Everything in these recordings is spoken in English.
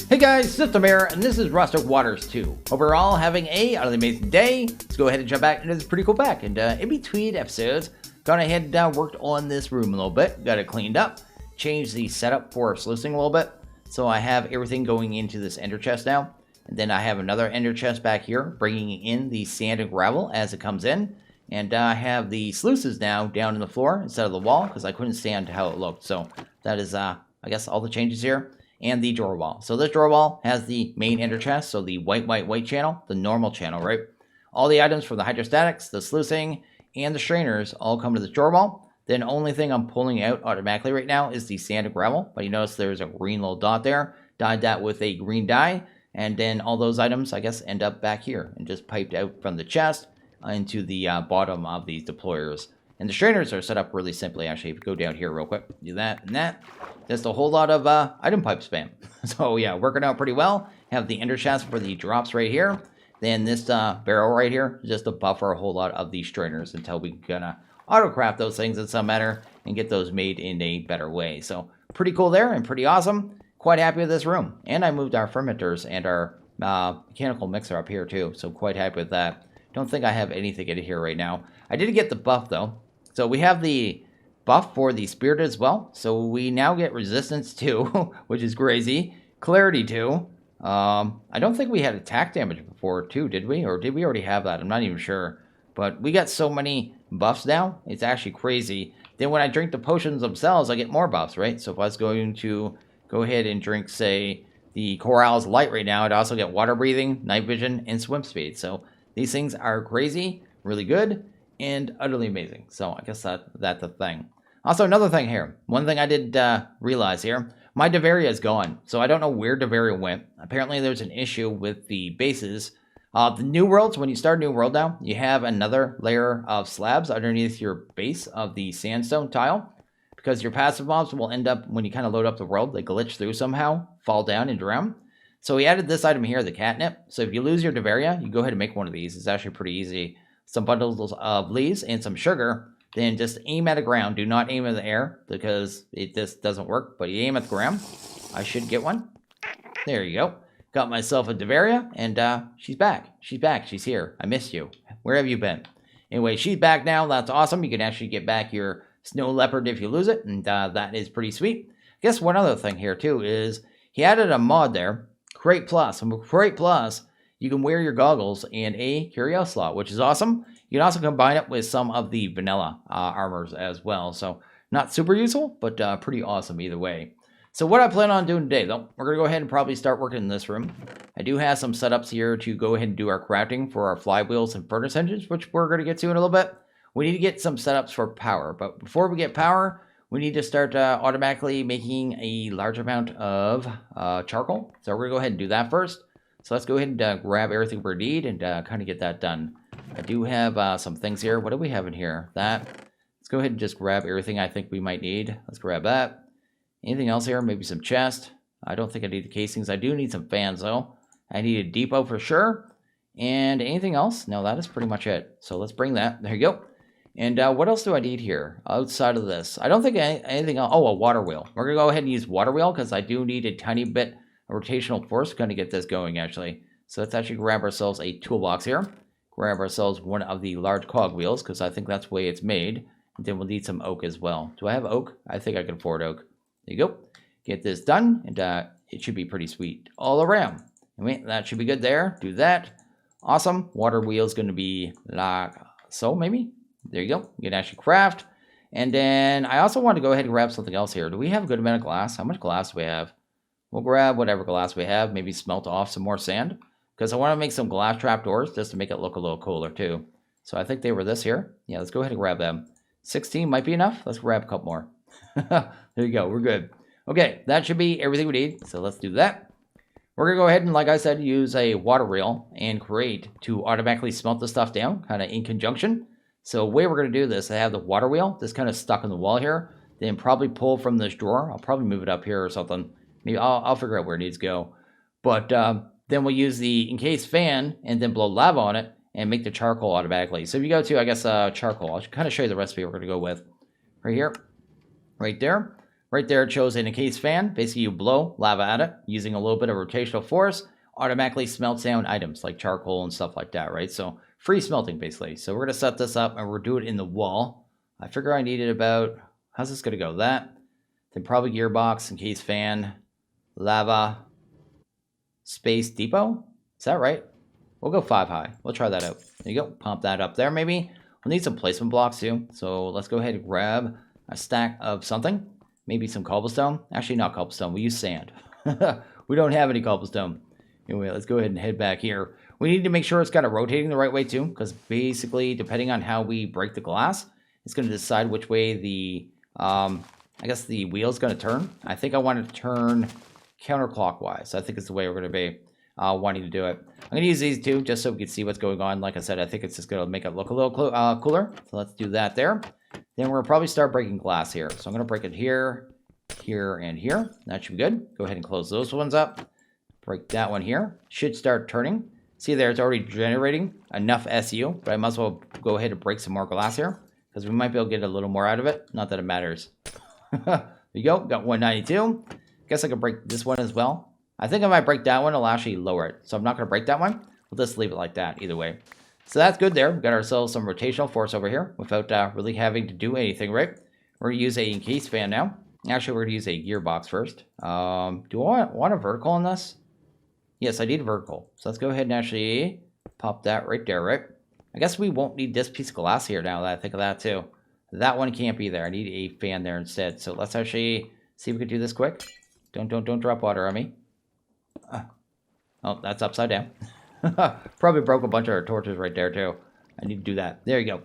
Hey guys, System here, and this is Rustic Waters II. Hope you're all having a utterly amazing day. Let's go ahead and jump back into this pretty cool back. And in between episodes, gone ahead and worked on this room a little bit. Got it cleaned up, changed the setup for sluicing a little bit. So I have everything going into this ender chest now. And then I have another ender chest back here, bringing in the sand and gravel as it comes in. And I have the sluices now down on the floor instead of the wall, because I couldn't stand how it looked. So that is, I guess, all the changes here. And the drawer wall. So this drawer wall has the main ender chest, so the white channel, the normal channel, right? All the items for the hydrostatics, the sluicing, and the strainers all come to the drawer wall. Then only thing I'm pulling out automatically right now is the sand and gravel. But you notice there's a green little dot there. Dyed that with a green dye. And then all those items, I guess, end up back here and just piped out from the chest into the bottom of these deployers. And the strainers are set up really simply, actually. If you go down here real quick, do that and that. Just a whole lot of item pipe spam. So yeah, working out pretty well. Have the ender chest for the drops right here. Then this barrel right here, just to buffer a whole lot of these strainers until we can auto-craft those things in some manner and get those made in a better way. So pretty cool there and pretty awesome. Quite happy with this room. And I moved our fermenters and our mechanical mixer up here too. So quite happy with that. Don't think I have anything in here right now. I did get the buff though. So we have the buff for the spirit as well. So we now get resistance 2, which is crazy. Clarity 2. I don't think we had attack damage before too, did we? Or did we already have that? I'm not even sure. But we got so many buffs now. It's actually crazy. Then when I drink the potions themselves, I get more buffs, right? So if I was going to go ahead and drink, say, the Coral's Light right now, I'd also get water breathing, night vision, and swim speed. So these things are crazy, really good, and utterly amazing. So I guess that's the thing. Also, another thing here. One thing I did realize here. My Deveria is gone. So I don't know where Deveria went. Apparently there's an issue with the bases. The new worlds, when you start a new world now, you have another layer of slabs underneath your base of the sandstone tile. Because your passive mobs will end up, when you kind of load up the world, they glitch through somehow, fall down and drown. So we added this item here, the catnip. So if you lose your Deveria, you go ahead and make one of these. It's actually pretty easy. Some bundles of leaves and some sugar. Then just aim at the ground. Do not aim in the air because this doesn't work. But you aim at the ground. I should get one. There you go. Got myself a Deveria, and she's back. She's back. She's here. I missed you. Where have you been? Anyway, she's back now. That's awesome. You can actually get back your snow leopard if you lose it, and that is pretty sweet. I guess one other thing here too is he added a mod there, Crate Plus. And with Crate Plus, you can wear your goggles and a curio slot, which is awesome. You can also combine it with some of the vanilla armors as well. So not super useful, but pretty awesome either way. So what I plan on doing today, though, we're going to go ahead and probably start working in this room. I do have some setups here to go ahead and do our crafting for our flywheels and furnace engines, which we're going to get to in a little bit. We need to get some setups for power. But before we get power, we need to start automatically making a large amount of charcoal. So we're going to go ahead and do that first. So let's go ahead and grab everything we need and kind of get that done. I do have some things here. What do we have in here? That. Let's go ahead and just grab everything I think we might need. Let's grab that. Anything else here? Maybe some chest. I don't think I need the casings. I do need some fans, though. I need a depot for sure. And anything else? No, that is pretty much it. So let's bring that. There you go. And what else do I need here outside of this? I don't think anything else. Oh, a water wheel. We're going to go ahead and use water wheel because I do need a tiny bit of rotational force to kind of get this going, actually. So let's actually grab ourselves a toolbox here. Grab ourselves one of the large cog wheels because I think that's the way it's made. And then we'll need some oak as well. Do I have oak? I think I can afford oak. There you go. Get this done, and it should be pretty sweet all around. Anyway, that should be good there. Do that. Awesome. Water wheel is going to be like so, maybe. There you go. You can actually craft. And then I also want to go ahead and grab something else here. Do we have a good amount of glass? How much glass do we have? We'll grab whatever glass we have. Maybe smelt off some more sand. Because I want to make some glass trapdoors just to make it look a little cooler too. So I think they were this here. Yeah, let's go ahead and grab them. 16 might be enough. Let's grab a couple more. There you go. We're good. Okay, that should be everything we need. So let's do that. We're going to go ahead and, like I said, use a water reel and Crate to automatically smelt the stuff down, kind of in conjunction. So the way we're going to do this, I have the water wheel that's kind of stuck in the wall here. Then probably pull from this drawer. I'll probably move it up here or something. Maybe I'll figure out where it needs to go. But then we'll use the encased fan and then blow lava on it and make the charcoal automatically. So if you go to, I guess, charcoal, I'll kind of show you the recipe we're going to go with. Right here. Right there. Right there it shows an encased fan. Basically you blow lava at it using a little bit of rotational force, automatically smelts down items like charcoal and stuff like that, right? So free smelting basically. So we're going to set this up and we'll do it in the wall. I figure I needed about, how's this going to go? That, then probably gearbox, encased fan, lava, space depot. Is that right? We'll go 5 high. We'll try that out. There you go. Pump that up there maybe. We'll need some placement blocks too. So let's go ahead and grab a stack of something. Maybe some cobblestone. Actually, not cobblestone. We use sand. We don't have any cobblestone. Anyway, let's go ahead and head back here. We need to make sure it's kind of rotating the right way too, because basically, depending on how we break the glass, it's going to decide which way the, I guess the wheel's going to turn. I think I want it to turn counterclockwise. I think it's the way we're going to be wanting to do it. I'm going to use these two just so we can see what's going on. Like I said, I think it's just going to make it look a little cooler. So let's do that there. Then we're going to probably start breaking glass here. So I'm going to break it here, here, and here. That should be good. Go ahead and close those ones up. Break that one here. Should start turning. See there, it's already generating enough SU, but I might as well go ahead and break some more glass here because we might be able to get a little more out of it. Not that it matters. There you go. Got 192. Guess I could break this one as well. I think if I break that one, it'll actually lower it. So I'm not going to break that one. We'll just leave it like that either way. So that's good there. We've got ourselves some rotational force over here without really having to do anything, right? We're going to use a encased fan now. Actually, we're going to use a gearbox first. Do I want a vertical on this? Yes, I need a vertical. So let's go ahead and actually pop that right there, right? I guess we won't need this piece of glass here now that I think of that too. That one can't be there. I need a fan there instead. So let's actually see if we can do this quick. Don't drop water on me. Oh, that's upside down. Probably broke a bunch of our torches right there too. I need to do that. There you go.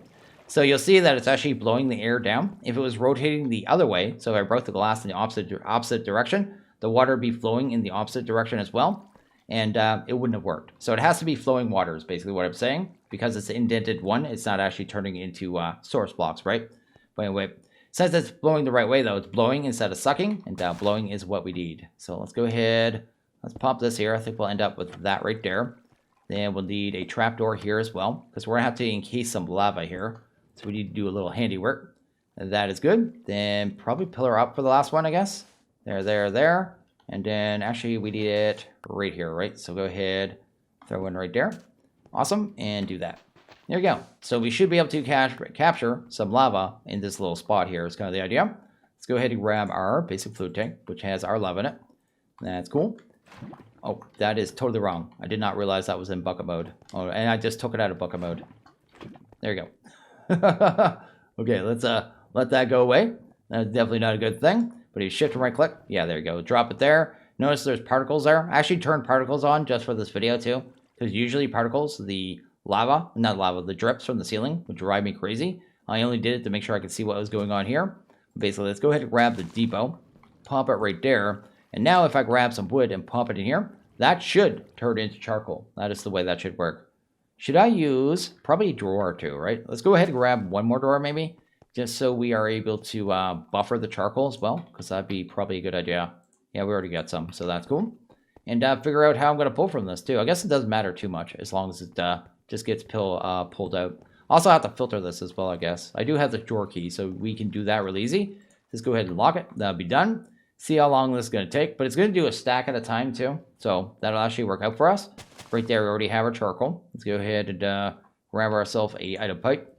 So you'll see that it's actually blowing the air down. If it was rotating the other way, so if I broke the glass in the opposite direction, the water would be flowing in the opposite direction as well. And it wouldn't have worked. So it has to be flowing water is basically what I'm saying. Because it's indented one, it's not actually turning into source blocks, right? But anyway, since it's blowing the right way though, it's blowing instead of sucking. And blowing is what we need. So let's go ahead. Let's pop this here. I think we'll end up with that right there. Then we'll need a trapdoor here as well. Because we're going to have to encase some lava here. So we need to do a little handiwork. And that is good. Then probably pillar up for the last one, I guess. There. And then actually we need it right here, right? So go ahead, throw one right there. Awesome, and do that. There you go. So we should be able to capture some lava in this little spot here is kind of the idea. Let's go ahead and grab our basic fluid tank, which has our lava in it. That's cool. Oh, that is totally wrong. I did not realize that was in bucket mode. Oh, and I just took it out of bucket mode. There you go. Okay, let's let that go away. That's definitely not a good thing. But if you shift and right click, yeah, there you go. Drop it there. Notice there's particles there. I actually turned particles on just for this video too. Because usually particles, the drips from the ceiling would drive me crazy. I only did it to make sure I could see what was going on here. Basically, let's go ahead and grab the depot. Pop it right there. And now if I grab some wood and pop it in here, that should turn into charcoal. That is the way that should work. Should I use probably a drawer or two, right? Let's go ahead and grab one more drawer maybe. Just so we are able to buffer the charcoal as well, because that'd be probably a good idea. Yeah, we already got some, so that's cool. And figure out how I'm going to pull from this too. I guess it doesn't matter too much as long as it just gets pulled out. Also, I have to filter this as well, I guess. I do have the drawer key, so we can do that really easy. Just go ahead and lock it. That'll be done. See how long this is going to take, but it's going to do a stack at a time too. So that'll actually work out for us. Right there, we already have our charcoal. Let's go ahead and grab ourselves a item pipe.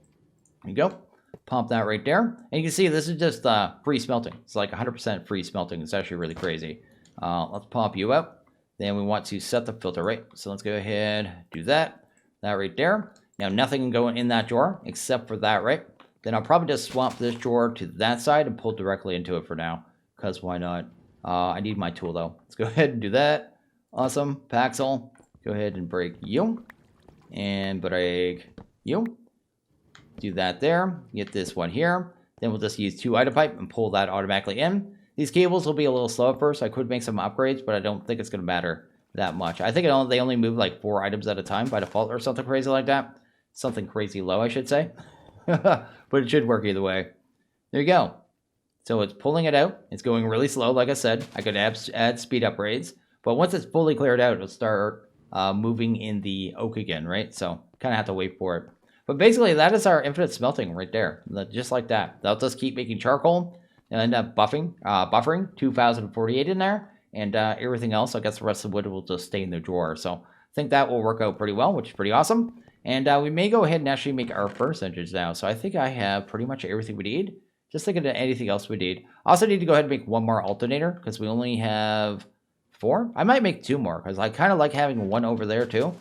There you go. Pump that right there. And you can see this is just free smelting. It's like 100% free smelting. It's actually really crazy. Let's pop you out. Then we want to set the filter rate. So let's go ahead, do that. That right there. Now nothing can go in that drawer except for that, right? Then I'll probably just swap this drawer to that side and pull directly into it for now. Because why not? I need my tool though. Let's go ahead and do that. Awesome. Paxel. Go ahead and break you. And break you. Do that there. Get this one here. Then we'll just use 2 item pipe and pull that automatically in. These cables will be a little slow at first. I could make some upgrades, but I don't think it's going to matter that much. I think they only move like 4 items at a time by default or something crazy like that. Something crazy low, I should say. But it should work either way. There you go. So it's pulling it out. It's going really slow, like I said. I could add speed upgrades. But once it's fully cleared out, it'll start moving in the oak again, right? So kind of have to wait for it. But basically, that is our infinite smelting right there. Just like that. That'll just keep making charcoal. It'll end up buffering 2048 in there, and everything else, I guess the rest of the wood will just stay in the drawer. So I think that will work out pretty well, which is pretty awesome. And we may go ahead and actually make our first engines now. So I think I have pretty much everything we need. Just thinking of anything else we need. I also need to go ahead and make one more alternator because we only have 4. I might make 2 more because I kind of like having one over there too.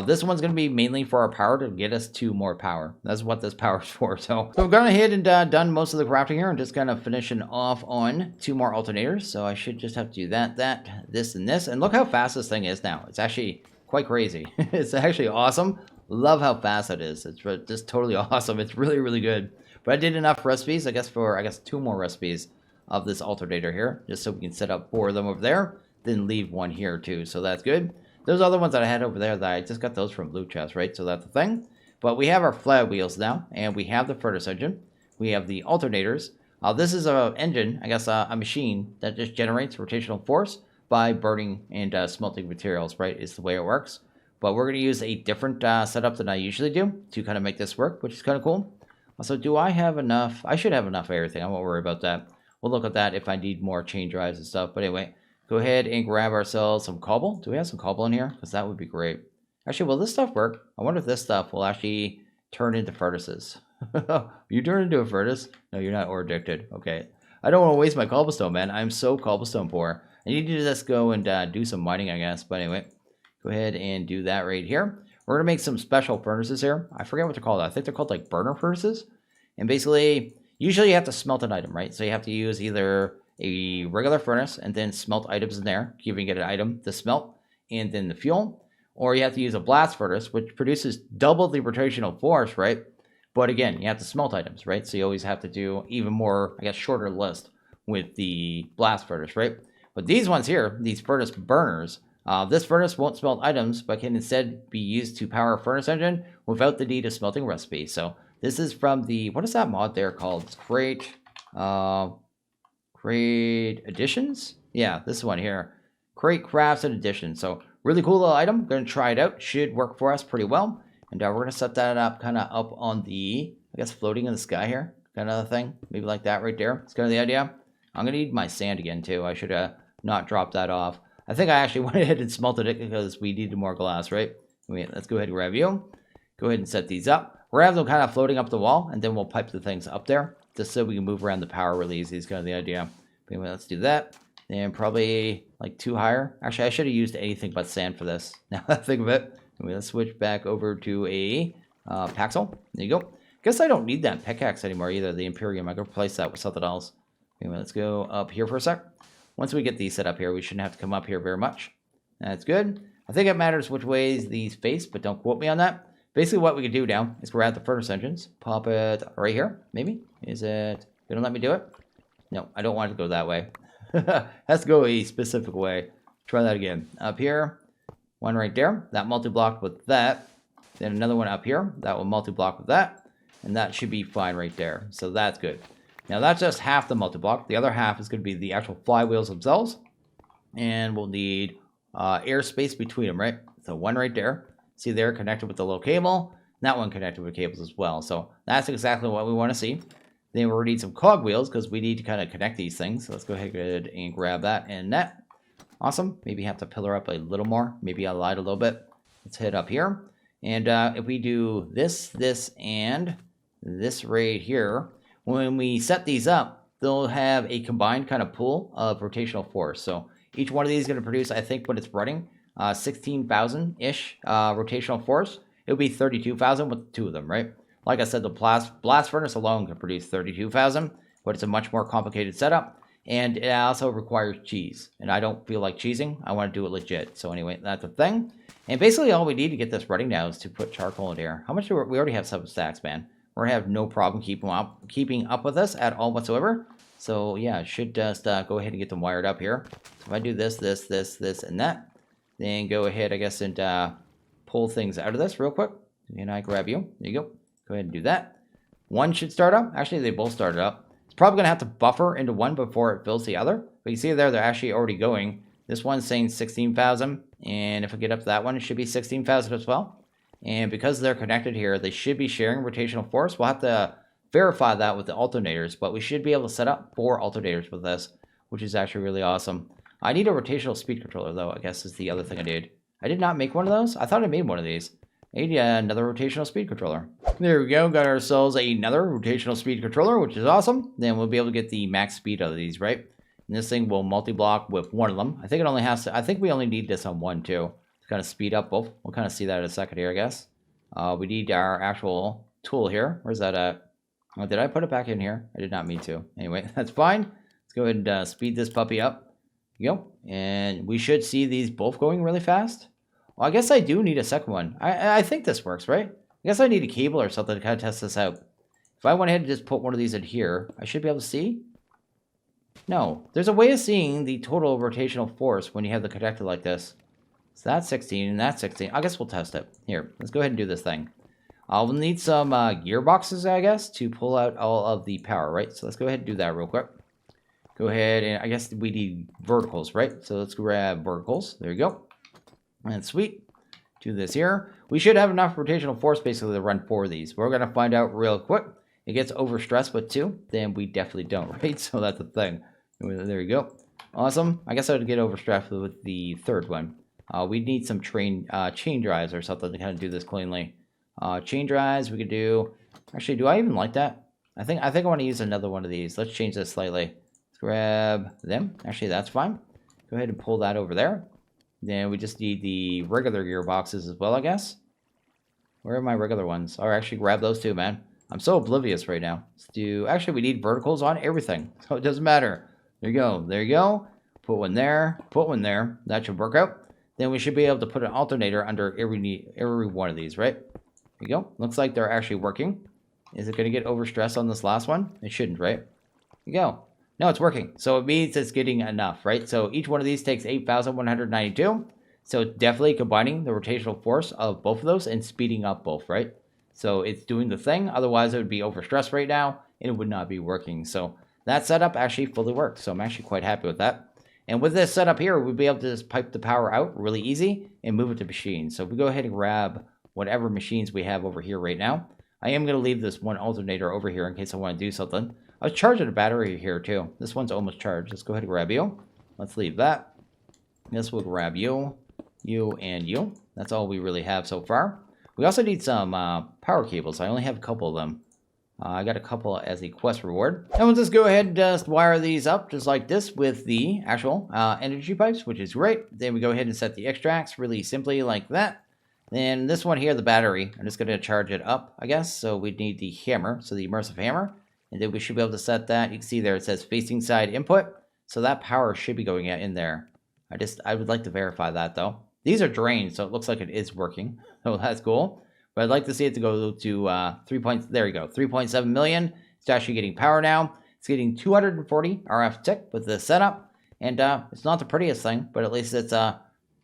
This one's going to be mainly for our power to get us 2 more power. That's what this power is for. So we've gone ahead and done most of the crafting here and just kind of finishing off on 2 more alternators. So I should just have to do that, this, and this. And look how fast this thing is now. It's actually quite crazy. It's actually awesome. Love how fast it is. It's just totally awesome. It's really, really good. But I did enough recipes, I guess 2 more recipes of this alternator here, just so we can set up 4 of them over there, then leave 1 here too. So that's good. Those other ones that I had over there, that I just got those from loot chests, right? So that's the thing. But we have our flywheels now, and we have the furnace engine. We have the alternators. This is an engine, I guess a machine that just generates rotational force by burning and smelting materials, right? Is the way it works. But we're going to use a different setup than I usually do to kind of make this work, which is kind of cool. Also, do I have enough? I should have enough of everything. I won't worry about that. We'll look at that if I need more chain drives and stuff. But anyway, go ahead and grab ourselves some cobble. Do we have some cobble in here? Because that would be great. Actually, will this stuff work? I wonder if this stuff will actually turn into furnaces. You turn into a furnace? No, you're not ore addicted. Okay. I don't want to waste my cobblestone, man. I'm so cobblestone poor. I need to just go and do some mining, I guess. But anyway, go ahead and do that right here. We're going to make some special furnaces here. I forget what they're called. I think they're called like burner furnaces. And basically, usually you have to smelt an item, right? So you have to use either a regular furnace and then smelt items in there, giving it an item to smelt, and then the fuel. Or you have to use a blast furnace, which produces double the rotational force, right? But again, you have to smelt items, right? So you always have to do even more, I guess, shorter list with the blast furnace, right? But these ones here, these furnace burners, this furnace won't smelt items, but can instead be used to power a furnace engine without the need of smelting recipe. So this is from the, what is that mod there called? It's Crate Additions? Yeah, this one here. Crate Crafts and Additions. So really cool little item. Going to try it out. Should work for us pretty well. And we're going to set that up kind of up on the, I guess, floating in the sky here. Kind of thing. Maybe like that right there. It's kind of the idea. I'm going to need my sand again too. I should not drop that off. I think I actually went ahead and smelted it because we needed more glass, right? Wait, let's go ahead and grab you. Go ahead and set these up. We're going to have them kind of floating up the wall, and then we'll pipe the things up there just so we can move around the power really easy is kind of the idea. But anyway, let's do that. And probably like 2 higher. Actually, I should have used anything but sand for this. Now that I think of it. Anyway, let's switch back over to a Paxel. There you go. Guess I don't need that pickaxe anymore either, the Imperium. I can replace that with something else. Anyway, let's go up here for a sec. Once we get these set up here, we shouldn't have to come up here very much. That's good. I think it matters which ways these face, but don't quote me on that. Basically, what we can do now is grab the furnace engines, pop it right here, maybe. Is it going to let me do it? No, I don't want it to go that way. Has to go a specific way. Try that again. Up here, one right there. That multi-block with that. Then another one up here. That will multi-block with that. And that should be fine right there. So that's good. Now that's just half the multi-block. The other half is going to be the actual flywheels themselves. And we'll need airspace between them, right? So one right there. See there, connected with the little cable. That one connected with cables as well. So that's exactly what we want to see. Then we'll need some cogwheels because we need to kind of connect these things. So let's go ahead and grab that and that. Awesome. Maybe have to pillar up a little more. Maybe I lied a little bit. Let's head up here. And if we do this, this, and this right here, when we set these up, they'll have a combined kind of pool of rotational force. So each one of these is going to produce, I think, when it's running, 16,000-ish rotational force. It would be 32,000 with 2 of them, right? Like I said, the blast furnace alone can produce 32,000, but it's a much more complicated setup. And it also requires cheese. And I don't feel like cheesing. I want to do it legit. So anyway, that's the thing. And basically all we need to get this running now is to put charcoal in here. How much do we already have 7 stacks, man. We're going to have no problem keeping up with this at all whatsoever. So yeah, should just go ahead and get them wired up here. So if I do this, this, this, this, and that, then go ahead, I guess, and pull things out of this real quick. And I grab you. There you go. Go ahead and do that. One should start up. Actually, they both started up. It's probably going to have to buffer into one before it fills the other. But you see there, they're actually already going. This one's saying 16,000. And if I get up to that one, it should be 16,000 as well. And because they're connected here, they should be sharing rotational force. We'll have to verify that with the alternators, but we should be able to set up 4 alternators with this, which is actually really awesome. I need a rotational speed controller, though, I guess is the other thing I need. I did not make one of those. I thought I made one of these. I need another rotational speed controller. There we go. Got ourselves another rotational speed controller, which is awesome. Then we'll be able to get the max speed out of these, right? And this thing will multi-block with one of them. I think it only has to, I think we only need this on one, too, to kind of speed up both. We'll kind of see that in a second here, I guess. We need our actual tool here. Where's that at? Oh, did I put it back in here? I did not mean to. Anyway, that's fine. Let's go ahead and speed this puppy up. There you go. And we should see these both going really fast. Well, I guess I do need a second one. I think this works, right? I guess I need a cable or something to kind of test this out. If I went ahead and just put one of these in here, I should be able to see. No, there's a way of seeing the total rotational force when you have the connector like this. So that's 16 and that's 16. I guess we'll test it. Here, let's go ahead and do this thing. We'll need some gearboxes, I guess, to pull out all of the power, right? So let's go ahead and do that real quick. Go ahead and I guess we need verticals, right? So let's grab verticals. There you go. And sweet. Do this here. We should have enough rotational force basically to run 4 of these. We're going to find out real quick. It gets overstressed with 2, then we definitely don't, right? So that's the thing. There you go. Awesome. I guess I would get overstressed with the third one. We need some chain drives or something to kind of do this cleanly. Chain drives we could do. Actually, do I even like that? I think I want to use another one of these. Let's change this slightly. Let's grab them. Actually, that's fine. Go ahead and pull that over there. Then we just need the regular gearboxes as well, I guess. Where are my regular ones? Or actually grab those too, man. I'm so oblivious right now. Let's do. Actually, we need verticals on everything, so it doesn't matter. There you go. There you go. Put one there. Put one there. That should work out. Then we should be able to put an alternator under every one of these, right? There you go. Looks like they're actually working. Is it going to get overstressed on this last one? It shouldn't, right? There you go. No, it's working. So it means it's getting enough, right? So each one of these takes 8,192. So it's definitely combining the rotational force of both of those and speeding up both, right? So it's doing the thing. Otherwise, it would be overstressed right now and it would not be working. So that setup actually fully works. So I'm actually quite happy with that. And with this setup here, we'll be able to just pipe the power out really easy and move it to machines. So if we go ahead and grab whatever machines we have over here right now, I am going to leave this one alternator over here in case I want to do something. I was charging a battery here too. This one's almost charged. Let's go ahead and grab you. Let's leave that. This will grab you, you, and you. That's all we really have so far. We also need some power cables. I only have a couple of them. I got a couple as a quest reward. And we'll just go ahead and just wire these up just like this with the actual energy pipes, which is great. Then we go ahead and set the extracts really simply like that. Then this one here, the battery, I'm just going to charge it up, I guess. So we need the hammer, so the immersive hammer. And then we should be able to set that. You can see there it says facing side input. So that power should be going in there. I would like to verify that though. These are drained, so it looks like it is working. So that's cool. But I'd like to see it to go to 3.7 million. It's actually getting power now. It's getting 240 RF tick with the setup. And it's not the prettiest thing, but at least it's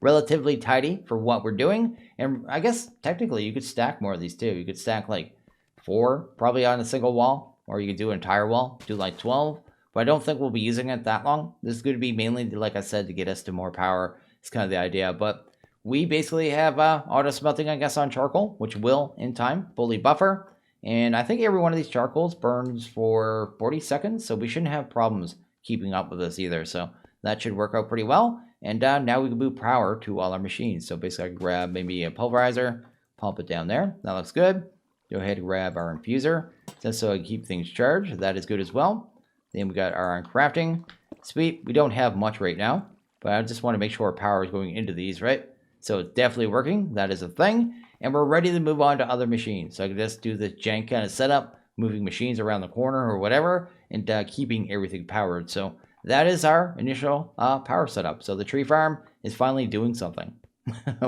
relatively tidy for what we're doing. And I guess technically you could stack more of these too. You could stack like 4 probably on a single wall. Or you could do an entire wall, do like 12. But I don't think we'll be using it that long. This is going to be mainly, like I said, to get us to more power. It's kind of the idea. But we basically have auto smelting, I guess, on charcoal, which will, in time, fully buffer. And I think every one of these charcoals burns for 40 seconds. So we shouldn't have problems keeping up with this either. So that should work out pretty well. And now we can move power to all our machines. So basically I can grab maybe a pulverizer, pump it down there. That looks good. Go ahead and grab our infuser, just so I can keep things charged. That is good as well. Then we got our crafting. Sweet. We don't have much right now, but I just want to make sure our power is going into these, right? So it's definitely working. That is a thing. And we're ready to move on to other machines. So I can just do this jank kind of setup, moving machines around the corner or whatever, and keeping everything powered. So that is our initial power setup. So the tree farm is finally doing something.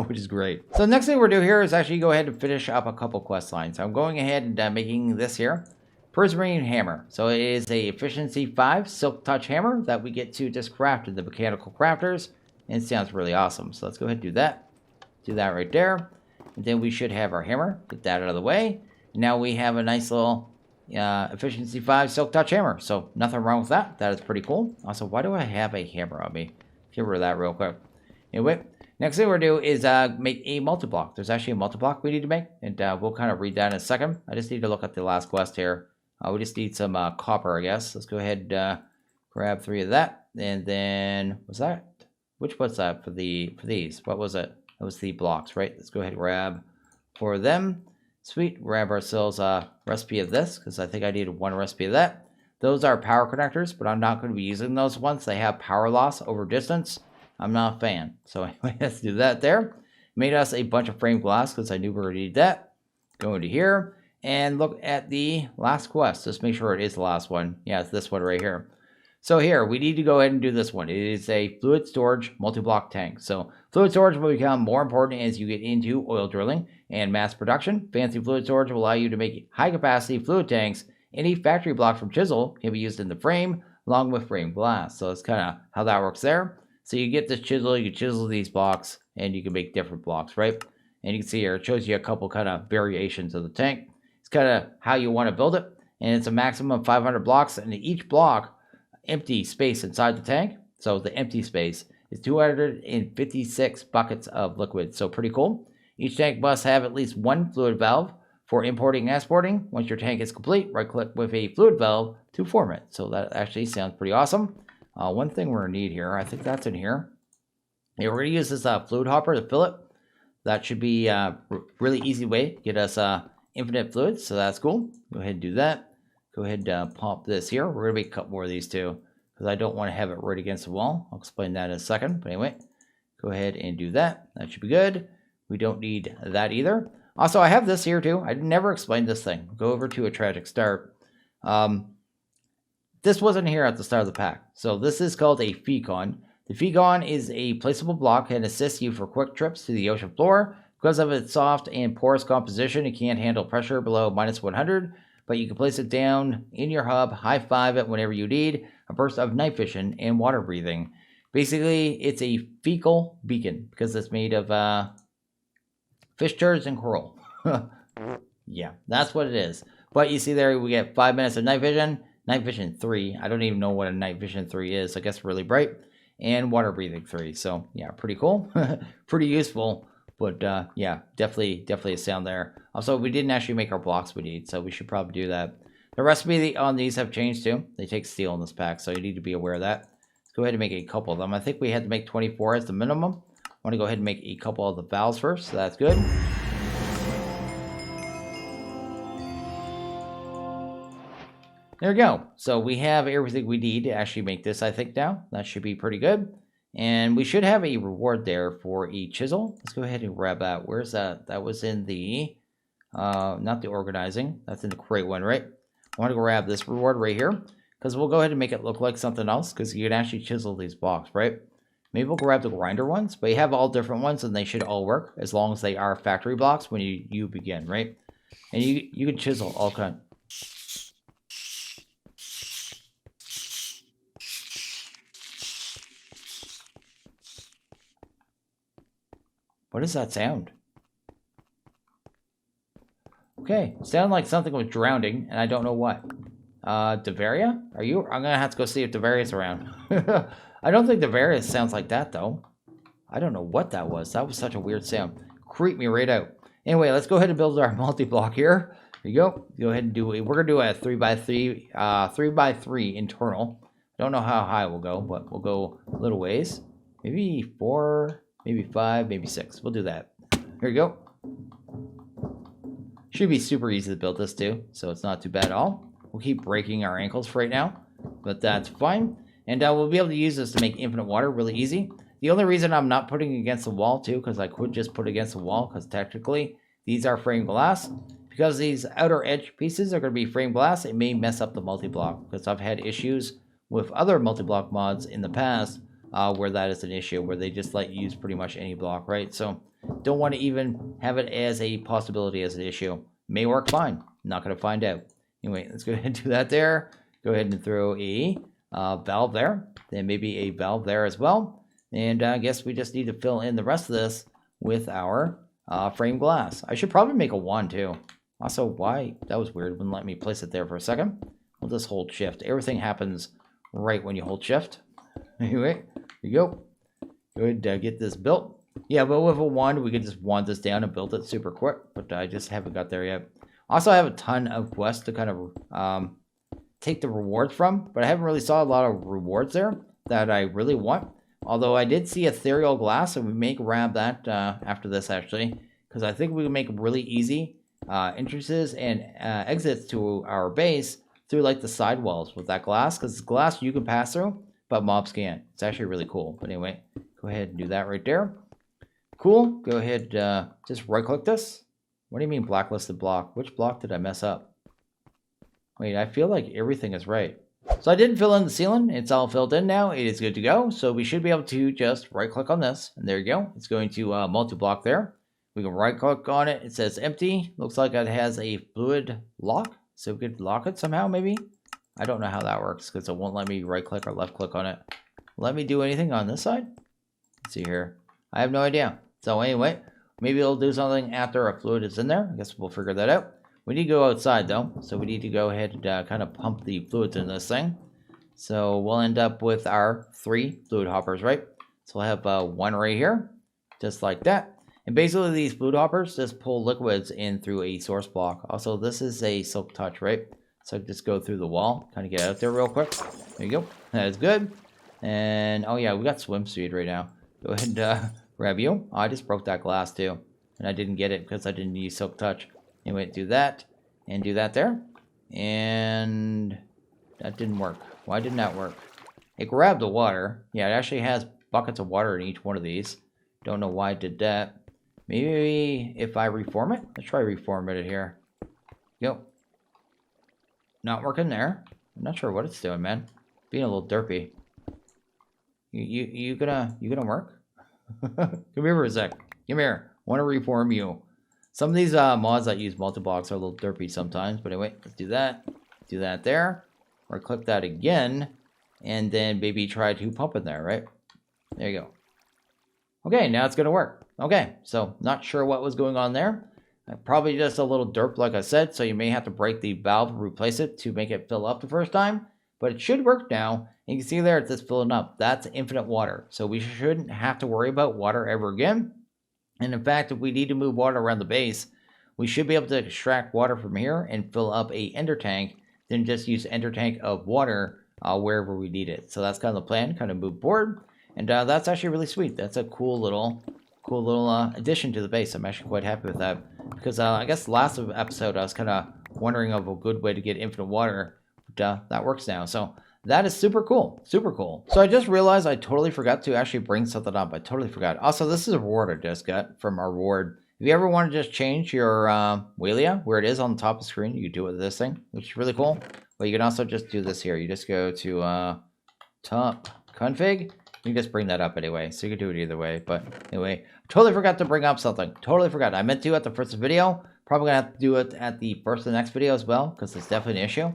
Which is great. So the next thing we're doing here is actually go ahead and finish up a couple quest lines. I'm going ahead and making this here Prismarine Hammer. So it is a efficiency 5 silk touch hammer that we get to just craft in the mechanical crafters, and it sounds really awesome. So let's go ahead and do that. Do that right there. And then we should have our hammer. Get that out of the way. Now we have a nice little efficiency 5 silk touch hammer. So nothing wrong with that. That is pretty cool. Also, why do I have a hammer on me? Get rid of that real quick. Anyway. Next thing we're going to do is make a multi-block. There's actually a multi-block we need to make, and we'll kind of read that in a second. I just need to look at the last quest here. We just need some copper, I guess. Let's go ahead and grab 3 of that. And then, was that? Which was that for these? What was it? That was the blocks, right? Let's go ahead and grab 4 of them. Sweet. Grab ourselves a recipe of this, because I think I needed 1 recipe of that. Those are power connectors, but I'm not going to be using those ones. They have power loss over distance. I'm not a fan. So anyway, let's do that there. Made us a bunch of frame glass, because I knew we were going to need that. Go into here and look at the last quest. Just make sure it is the last one. Yeah, it's this one right here. So here, we need to go ahead and do this one. It is a fluid storage multi-block tank. So fluid storage will become more important as you get into oil drilling and mass production. Fancy fluid storage will allow you to make high-capacity fluid tanks. Any factory block from chisel can be used in the frame, along with frame glass. So that's kind of how that works there. So you get this chisel, you can chisel these blocks, and you can make different blocks, right? And you can see here, it shows you a couple kind of variations of the tank. It's kind of how you want to build it. And it's a maximum of 500 blocks, and each block empty space inside the tank. So the empty space is 256 buckets of liquid. So pretty cool. Each tank must have at least 1 fluid valve for importing and exporting. Once your tank is complete, right click with a fluid valve to form it. So that actually sounds pretty awesome. One thing we're going to need here, I think that's in here. Yeah, we're going to use this fluid hopper to fill it. That should be a really easy way to get us infinite fluids. So that's cool. Go ahead and do that. Go ahead and pump this here. We're going to make a couple more of these too, because I don't want to have it right against the wall. I'll explain that in a second. But anyway, go ahead and do that. That should be good. We don't need that either. Also, I have this here too. I never explained this thing. Go over to a tragic start. This wasn't here at the start of the pack. So this is called a Fecon. The Fecon is a placeable block and assists you for quick trips to the ocean floor. Because of its soft and porous composition, it can't handle pressure below -100. But you can place it down in your hub, high-five it whenever you need a burst of night vision and water breathing. Basically, it's a fecal beacon because it's made of fish turds and coral. Yeah, that's what it is. But you see there, we get 5 minutes of night vision 3. I don't even know what a night vision 3 is. I guess really bright. And water breathing 3. So, yeah, pretty cool. Pretty useful. But, yeah, definitely a sound there. Also, we didn't actually make our blocks we need, so we should probably do that. The recipe on these have changed, too. They take steel in this pack, so you need to be aware of that. Let's go ahead and make a couple of them. I think we had to make 24 as the minimum. I want to go ahead and make a couple of the valves first, so that's good. There we go. So we have everything we need to actually make this, I think, now. That should be pretty good. And we should have a reward there for a chisel. Let's go ahead and grab that. Where's that? That was in the, not the organizing. That's in the crate one, right? I want to grab this reward right here, because we'll go ahead and make it look like something else, because you can actually chisel these blocks, right? Maybe we'll grab the grinder ones, but you have all different ones, and they should all work, as long as they are factory blocks when you begin, right? And you can chisel all kinds. What does that sound? Okay, sound like something was drowning, and I don't know what. Devaria? Are you? I'm gonna have to go see if Devaria's around. I don't think Devaria sounds like that, though. I don't know what that was. That was such a weird sound. Creeped me right out. Anyway, let's go ahead and build our multi-block here. There you go. Go ahead and do it. We're gonna do a 3x3 internal. I don't know how high we'll go, but we'll go a little ways. Maybe 4. Maybe 5, maybe 6. We'll do that. Here we go. Should be super easy to build this too, so it's not too bad at all. We'll keep breaking our ankles for right now, but that's fine. And we'll be able to use this to make infinite water really easy. The only reason I'm not putting it against the wall too, because I could just put it against the wall, because technically these are frame glass. Because these outer edge pieces are going to be frame glass, it may mess up the multi-block, because I've had issues with other multi-block mods in the past where that is an issue, where they just let you use pretty much any block, right? So don't want to even have it as a possibility as an issue. May work fine. Not going to find out. Anyway, let's go ahead and do that there. Go ahead and throw a valve there. Then maybe a valve there as well. And I guess we just need to fill in the rest of this with our frame glass. I should probably make a wand too. Also, why? That was weird. Wouldn't let me place it there for a second. We'll just hold shift. Everything happens right when you hold shift. Anyway, here you go. Go ahead and get this built. Yeah, but with a wand, we could just wand this down and build it super quick. But I just haven't got there yet. Also, I have a ton of quests to kind of take the rewards from, but I haven't really saw a lot of rewards there that I really want. Although I did see ethereal glass, and we may grab that after this actually, because I think we can make really easy entrances and exits to our base through like the side walls with that glass, because glass you can pass through, but mobs can't. It's actually really cool. But anyway, go ahead and do that right there. Cool. Go ahead, just right click this. What do you mean blacklisted block? Which block did I mess up? Wait, I feel like everything is right. So I didn't fill in the ceiling. It's all filled in now. It is good to go. So we should be able to just right click on this. And there you go. It's going to multi-block there. We can right click on it. It says empty. Looks like it has a fluid lock. So we could lock it somehow maybe. I don't know how that works because it won't let me right click or left click on it. Let me do anything on this side. Let's see here. I have no idea. So anyway, maybe it'll do something after a fluid is in there. I guess we'll figure that out. We need to go outside though, so we need to go ahead and kind of pump the fluids in this thing. So we'll end up with our 3 fluid hoppers, right? So we'll have 1 right here, just like that. And basically these fluid hoppers just pull liquids in through a source block. Also, this is a silk touch, right? So just go through the wall, kind of get out there real quick. There you go, that is good. And oh yeah, we got swim speed right now. Go ahead and grab you. Oh, I just broke that glass too, and I didn't get it because I didn't use silk touch. Anyway, do that, and do that there. And that didn't work. Why didn't that work? It grabbed the water. Yeah, it actually has buckets of water in each one of these. Don't know why it did that. Maybe if I reform it? Let's try reform it here. Go. Not working there. I'm not sure what it's doing, man. Being a little derpy. You gonna work? Come here for a sec. Come here. Want to reform you. Some of these mods that use multi-blocks are a little derpy sometimes, but anyway, let's do that. Do that there. Or click that again, and then maybe try to pump in there, right? There you go. Okay, now it's going to work. Okay, so not sure what was going on there. Probably just a little derp, like I said, so you may have to break the valve and replace it to make it fill up the first time, but it should work now. And you can see there it's just filling up. That's infinite water, so we shouldn't have to worry about water ever again. And in fact, if we need to move water around the base, we should be able to extract water from here and fill up a ender tank, then just use ender tank of water wherever we need it. So that's kind of the plan, kind of move forward. And that's actually really sweet. That's a cool little addition to the base. I'm actually quite happy with that. Because I guess the last episode I was kind of wondering of a good way to get infinite water. But that works now. So that is super cool. Super cool. So I just realized I totally forgot to actually bring something up. I totally forgot. Also, this is a reward I just got from our reward. If you ever want to just change your Walia, where it is on the top of the screen, you can do it with this thing, which is really cool. But you can also just do this here. You just go to top config. You can just bring that up anyway. So you can do it either way. But anyway, totally forgot to bring up something. Totally forgot. I meant to at the first video. Probably going to have to do it at the first of the next video as well, because it's definitely an issue.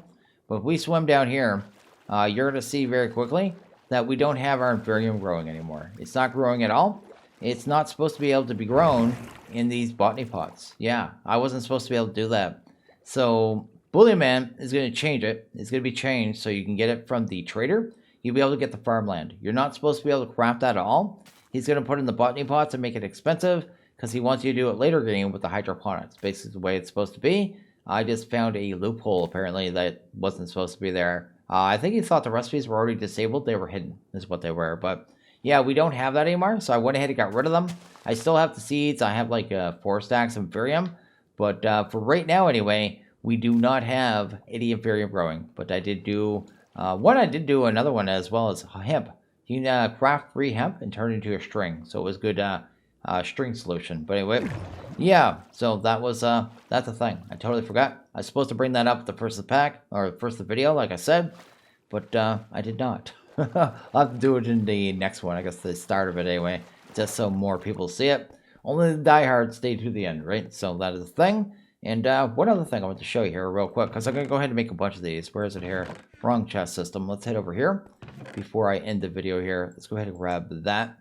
But if we swim down here, you're going to see very quickly that we don't have our Inferium growing anymore. It's not growing at all. It's not supposed to be able to be grown in these botany pots. Yeah, I wasn't supposed to be able to do that. So Bullion Man is going to change it. It's going to be changed so you can get it from the trader. You'll be able to get the farmland. You're not supposed to be able to craft that at all. He's going to put in the botany pots and make it expensive because he wants you to do it later game with the hydroponics. Basically the way it's supposed to be. I just found a loophole apparently that wasn't supposed to be there. I think he thought the recipes were already disabled. They were hidden is what they were. But yeah, we don't have that anymore. So I went ahead and got rid of them. I still have the seeds. I have like 4 stacks of Inferium. But for right now anyway, we do not have any Inferium growing. But I did do one. I did do another one as well as hemp. You can craft free hemp and turn it into a string. So it was good string solution. But anyway, yeah. So that was that's a thing. I totally forgot. I was supposed to bring that up at the first of the pack or first of the video, like I said, but I did not. I'll have to do it in the next one. I guess the start of it anyway, just so more people see it. Only the diehards stay to the end, right? So that is the thing. And one other thing I want to show you here real quick, because I'm going to go ahead and make a bunch of these. Where is it here? Wrong chest system. Let's head over here before I end the video here. Let's go ahead and grab that.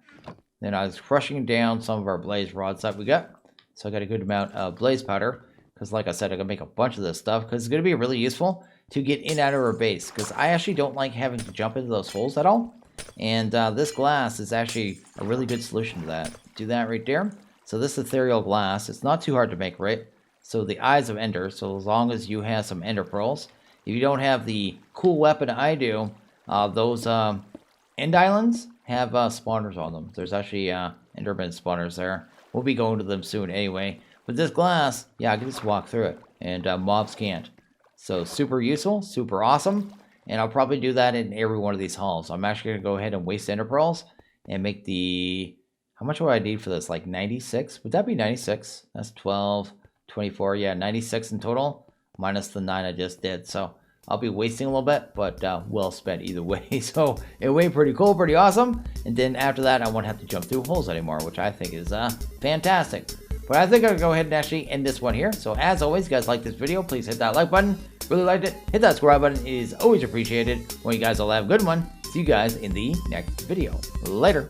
Then I was crushing down some of our blaze rods that we got. So I got a good amount of blaze powder. Because like I said, I'm going to make a bunch of this stuff. Because it's going to be really useful to get in and out of our base. Because I actually don't like having to jump into those holes at all. And this glass is actually a really good solution to that. Do that right there. So this ethereal glass, it's not too hard to make, right? So the Eyes of Ender, so as long as you have some Ender Pearls. If you don't have the cool weapon I do, those End Islands have spawners on them. There's actually Enderman spawners there. We'll be going to them soon anyway. But this glass, yeah, I can just walk through it, and mobs can't. So super useful, super awesome, and I'll probably do that in every one of these halls. I'm actually going to go ahead and waste Ender Pearls and make the... How much would I need for this? Like 96? Would that be 96? That's 12, 24, yeah, 96 in total, minus the 9 I just did. So I'll be wasting a little bit, but well spent either way. So anyway, pretty cool, pretty awesome. And then after that, I won't have to jump through holes anymore, which I think is fantastic. But I think I'll go ahead and actually end this one here. So as always, you guys like this video, please hit that like button. Really liked it, hit that subscribe button. It is always appreciated. When you guys all have a good one, see you guys in the next video. Later.